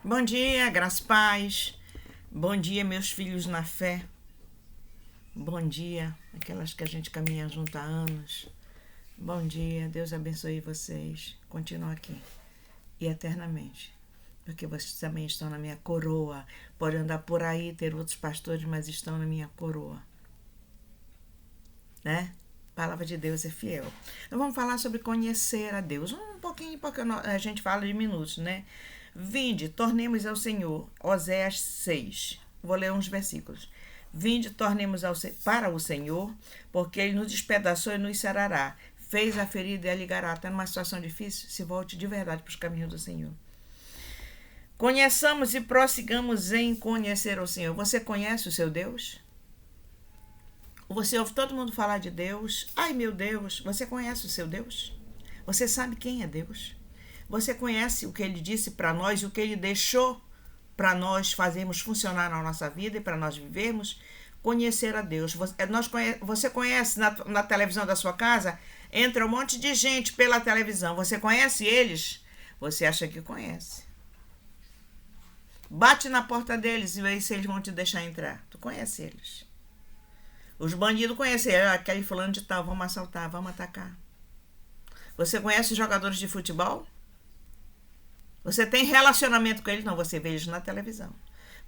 Bom dia, graça e paz. Bom dia, meus filhos na fé. Bom dia, aquelas que a gente caminha junto há anos. Bom dia, Deus abençoe vocês. Continuo aqui e eternamente, porque vocês também estão na minha coroa. Pode andar por aí, ter outros pastores, mas estão na minha coroa, né? A palavra de Deus é fiel. Então vamos falar sobre conhecer a Deus. Um pouquinho, porque a gente fala de minutos, né? Vinde, tornemos ao Senhor. Oséias 6. Vou ler uns versículos. Vinde, tornemos para o Senhor, porque Ele nos despedaçou e nos sarará. Fez a ferida e a ligará. Está numa situação difícil? Se volte de verdade para os caminhos do Senhor. Conheçamos e prossigamos em conhecer o Senhor. Você conhece o seu Deus? Você ouve todo mundo falar de Deus. Ai, meu Deus, você conhece o seu Deus? Você sabe quem é Deus? Você conhece o que Ele disse para nós, o que Ele deixou para nós fazermos funcionar na nossa vida e para nós vivermos? Conhecer a Deus. Você conhece na televisão da sua casa? Entra um monte de gente pela televisão. Você conhece eles? Você acha que conhece. Bate na porta deles e vê se eles vão te deixar entrar. Tu conhece eles. Os bandidos conhecem. Aquele fulano de tal, vamos assaltar, vamos atacar. Você conhece os jogadores de futebol? Você tem relacionamento com eles? Não, você vê eles na televisão.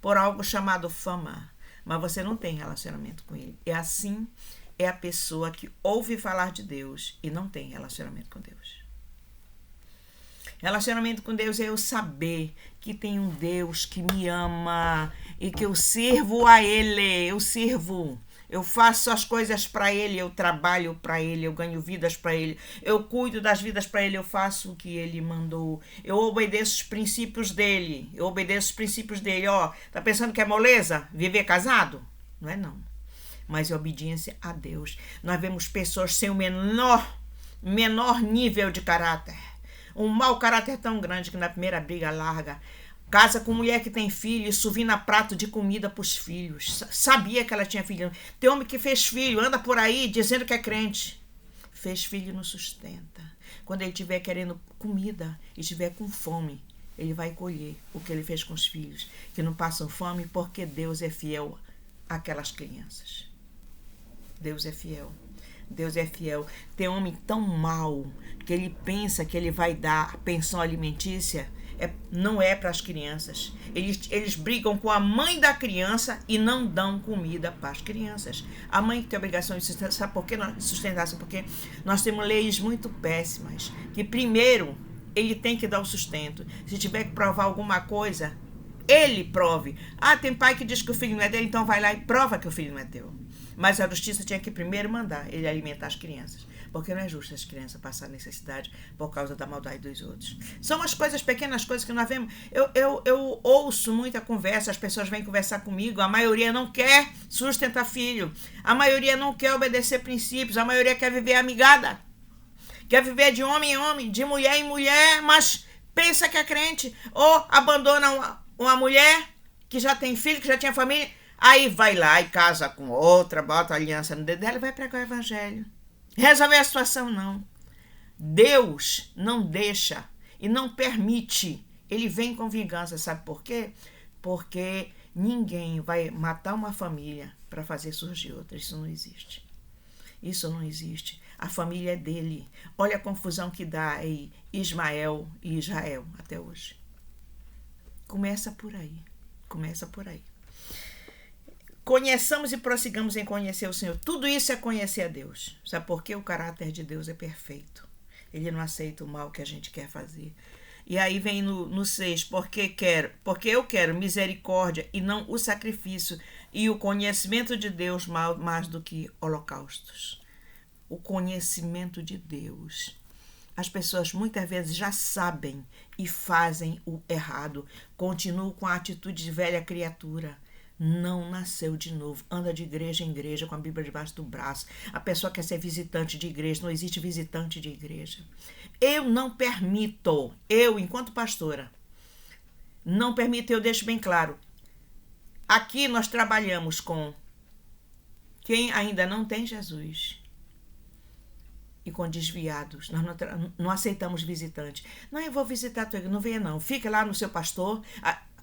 Por algo chamado fama. Mas você não tem relacionamento com ele. E assim é a pessoa que ouve falar de Deus e não tem relacionamento com Deus. Relacionamento com Deus é eu saber que tem um Deus que me ama e que eu sirvo a Ele. Eu sirvo. Eu faço as coisas para Ele, eu trabalho para Ele, eu ganho vidas para Ele, eu cuido das vidas para Ele, eu faço o que Ele mandou, eu obedeço os princípios dEle, Ó, tá pensando que é moleza? Viver casado? Não é não. Mas é obediência a Deus. Nós vemos pessoas sem o menor nível de caráter. Um mau caráter tão grande que na primeira briga larga. Casa com mulher que tem filho e suvina prato de comida para os filhos. Sabia que ela tinha filho. Tem homem que fez filho, anda por aí dizendo que é crente. Fez filho e não sustenta. Quando ele estiver querendo comida e estiver com fome, ele vai colher o que ele fez com os filhos, que não passam fome porque Deus é fiel àquelas crianças. Deus é fiel. Deus é fiel. Tem homem tão mau que ele pensa que ele vai dar pensão alimentícia. Não é para as crianças. Eles brigam com a mãe da criança e não dão comida para as crianças. A mãe que tem a obrigação de sustentar. Sabe por que nós sustentassem? Porque nós temos leis muito péssimas. Que primeiro ele tem que dar o sustento. Se tiver que provar alguma coisa, ele prove. Tem pai que diz que o filho não é dele, então vai lá e prova que o filho não é teu. Mas a justiça tinha que primeiro mandar ele alimentar as crianças. Porque não é justo as crianças passarem necessidade por causa da maldade dos outros. São as coisas, pequenas coisas que nós vemos. Eu ouço muita conversa, as pessoas vêm conversar comigo, a maioria não quer sustentar filho, a maioria não quer obedecer princípios, a maioria quer viver amigada, quer viver de homem em homem, de mulher em mulher, mas pensa que é crente, ou abandona uma mulher que já tem filho, que já tinha família, aí vai lá e casa com outra, bota a aliança no dedo dela e vai pregar o evangelho. Resolver a situação, não. Deus não deixa e não permite. Ele vem com vingança, sabe por quê? Porque ninguém vai matar uma família para fazer surgir outra. Isso não existe. Isso não existe. A família é dele. Olha a confusão que dá aí Ismael e Israel até hoje. Começa por aí. Começa por aí. Conheçamos e prossigamos em conhecer o Senhor. Tudo isso é conhecer a Deus. Sabe por quê? O caráter de Deus é perfeito. Ele não aceita o mal que a gente quer fazer. E aí vem no 6, porque eu quero misericórdia e não o sacrifício, e o conhecimento de Deus mais do que holocaustos. O conhecimento de Deus. As pessoas muitas vezes já sabem e fazem o errado. Continuam com a atitude de velha criatura. Não nasceu de novo, anda de igreja em igreja com a Bíblia debaixo do braço. A pessoa quer ser visitante de igreja, não existe visitante de igreja. Eu não permito, enquanto pastora, não permito, eu deixo bem claro. Aqui nós trabalhamos com quem ainda não tem Jesus e com desviados. Nós não aceitamos visitante. Não, eu vou visitar a tua igreja. Não venha não, fica lá no seu pastor.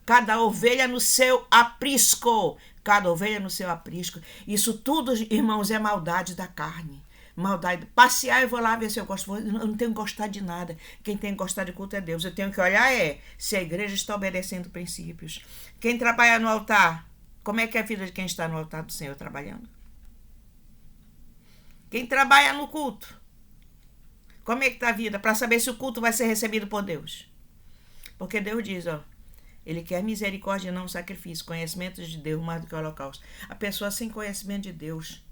cada ovelha no seu aprisco. Cada ovelha no seu aprisco. Isso tudo, irmãos, é maldade da carne. Maldade. Passear, eu vou lá ver se eu gosto. Eu não tenho que gostar de nada. Quem tem que gostar de culto é Deus. Eu tenho que olhar se a igreja está obedecendo princípios. Quem trabalha no altar, como é que é a vida de quem está no altar do Senhor trabalhando? Quem trabalha no culto, como é que está a vida? Para saber se o culto vai ser recebido por Deus. Porque Deus diz, Ele quer misericórdia e não sacrifício. Conhecimento de Deus mais do que o holocausto. A pessoa sem conhecimento de Deus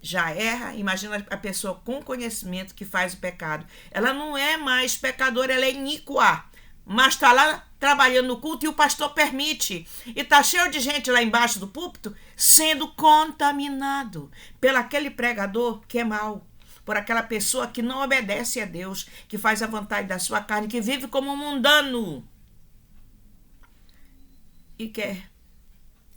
já erra. Imagina a pessoa com conhecimento que faz o pecado. Ela não é mais pecadora, ela é iníqua. Mas está lá trabalhando no culto e o pastor permite. E está cheio de gente lá embaixo do púlpito sendo contaminado pelo aquele pregador que é mau. Por aquela pessoa que não obedece a Deus, que faz a vontade da sua carne, que vive como um mundano. E quer,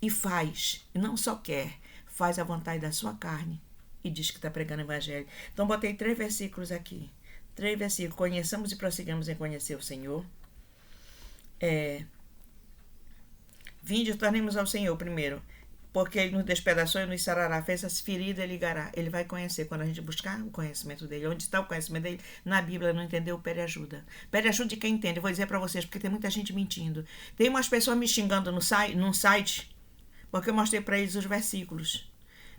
e faz, e não só quer, faz a vontade da sua carne e diz que está pregando o evangelho. Então, botei 3 versículos aqui. 3 versículos. Conheçamos e prossigamos em conhecer o Senhor. Vinde e tornemos ao Senhor primeiro, porque Ele nos despedaçou e nos sarará, fez as feridas e ligará. Ele vai conhecer quando a gente buscar o conhecimento dele. Onde está o conhecimento dele? Na Bíblia. Não entendeu? Pede ajuda. Pede ajuda de quem entende. Eu vou dizer para vocês, porque tem muita gente mentindo. Tem umas pessoas me xingando num site, porque eu mostrei para eles os versículos.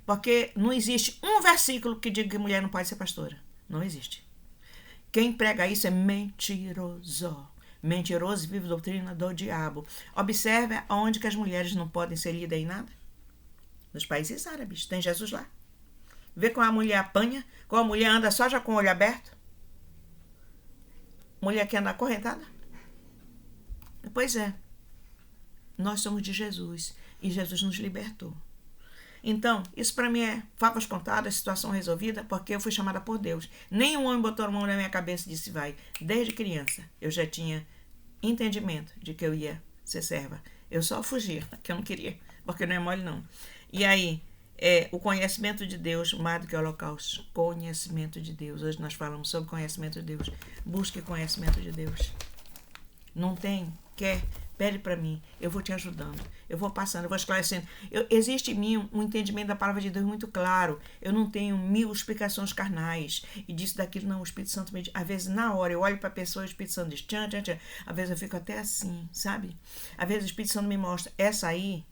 Porque não existe um versículo que diga que mulher não pode ser pastora. Não existe. Quem prega isso é mentiroso. Mentiroso vive doutrina do diabo. Observe onde que as mulheres não podem ser lidas em nada. Nos países árabes. Tem Jesus lá. Vê como a mulher apanha, como a mulher anda só já com o olho aberto. Mulher que anda acorrentada. Pois é. Nós somos de Jesus. E Jesus nos libertou. Então, isso para mim é favas contadas, situação resolvida, porque eu fui chamada por Deus. Nenhum homem botou a mão na minha cabeça e disse vai. Desde criança, eu já tinha entendimento de que eu ia ser serva. Eu só fugia, que eu não queria, porque não é mole não. E aí, o conhecimento de Deus, mais do que o holocausto. Conhecimento de Deus. Hoje nós falamos sobre conhecimento de Deus. Busque conhecimento de Deus. Não tem? Quer? Pede para mim, eu vou te ajudando, eu vou passando, eu vou esclarecendo. Existe em mim um entendimento da palavra de Deus muito claro. Eu não tenho 1000 explicações carnais e disso, daquilo, não. O Espírito Santo me diz. Às vezes, na hora, eu olho para a pessoa e o Espírito Santo diz tchan, tchan, tchan. Às vezes eu fico até assim, sabe? Às vezes o Espírito Santo me mostra, essa aí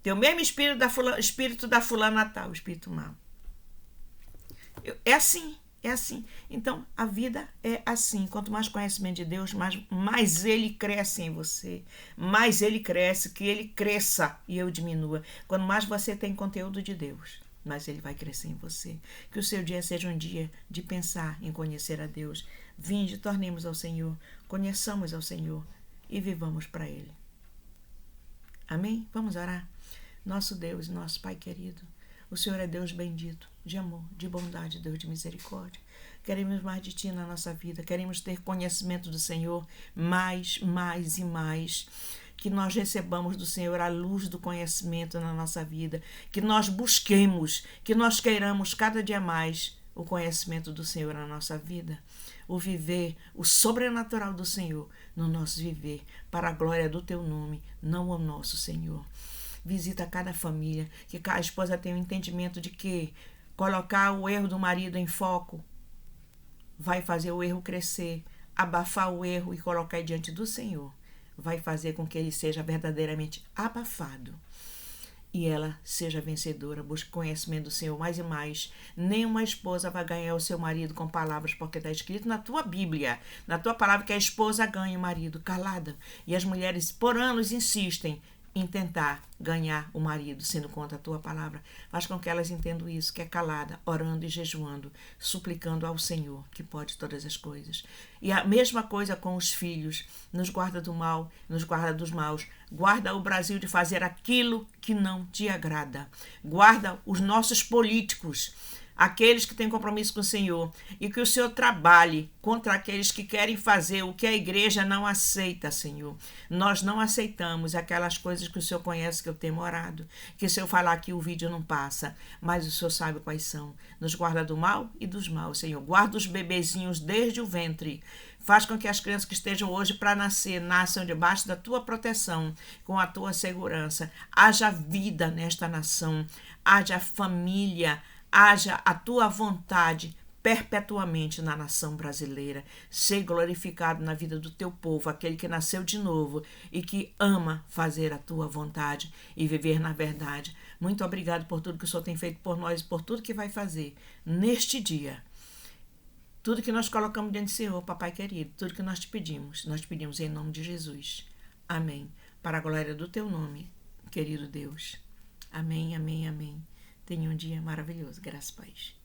tem o mesmo espírito da fulana tal, o espírito mau. É assim. É assim. Então, a vida é assim. Quanto mais conhecimento de Deus, mais Ele cresce em você. Mais Ele cresce, que Ele cresça e eu diminua. Quanto mais você tem conteúdo de Deus, mais Ele vai crescer em você. Que o seu dia seja um dia de pensar em conhecer a Deus. Vinde, tornemos ao Senhor, conheçamos ao Senhor e vivamos para Ele. Amém? Vamos orar? Nosso Deus, nosso Pai querido, o Senhor é Deus bendito, de amor, de bondade, Deus de misericórdia. Queremos mais de Ti na nossa vida. Queremos ter conhecimento do Senhor mais e mais. Que nós recebamos do Senhor a luz do conhecimento na nossa vida. Que nós busquemos, que nós queiramos cada dia mais o conhecimento do Senhor na nossa vida. O viver, o sobrenatural do Senhor no nosso viver, para a glória do Teu nome, não o nosso, Senhor. Visita cada família, que a esposa tenha um entendimento de que colocar o erro do marido em foco vai fazer o erro crescer, abafar o erro e colocar diante do Senhor vai fazer com que ele seja verdadeiramente abafado e ela seja vencedora. Busque conhecimento do Senhor mais e mais. Nenhuma esposa vai ganhar o seu marido com palavras, porque está escrito na tua Bíblia, na tua palavra, que a esposa ganha o marido calada. E as mulheres por anos insistem em tentar ganhar o marido, sendo contra a tua palavra. Faz com que elas entendam isso, que é calada, orando e jejuando, suplicando ao Senhor, que pode todas as coisas. E a mesma coisa com os filhos. Nos guarda do mal, nos guarda dos maus. Guarda o Brasil de fazer aquilo que não te agrada. Guarda os nossos políticos. aqueles que têm compromisso com o Senhor, e que o Senhor trabalhe contra aqueles que querem fazer o que a igreja não aceita, Senhor. Nós não aceitamos aquelas coisas que o Senhor conhece, que eu tenho orado, que se eu falar aqui o vídeo não passa, mas o Senhor sabe quais são. Nos guarda do mal e dos maus, Senhor. Guarda os bebezinhos desde o ventre. Faz com que as crianças que estejam hoje para nascer, nasçam debaixo da tua proteção, com a tua segurança. Haja vida nesta nação, haja família, haja a tua vontade perpetuamente na nação brasileira. Ser glorificado na vida do teu povo, aquele que nasceu de novo e que ama fazer a tua vontade e viver na verdade. Muito obrigado por tudo que o Senhor tem feito por nós e por tudo que vai fazer neste dia. Tudo que nós colocamos diante do Senhor, papai querido, tudo que nós te pedimos em nome de Jesus. Amém. Para a glória do teu nome, querido Deus. Amém, amém, amém. Tenha um dia maravilhoso. Graças a Deus.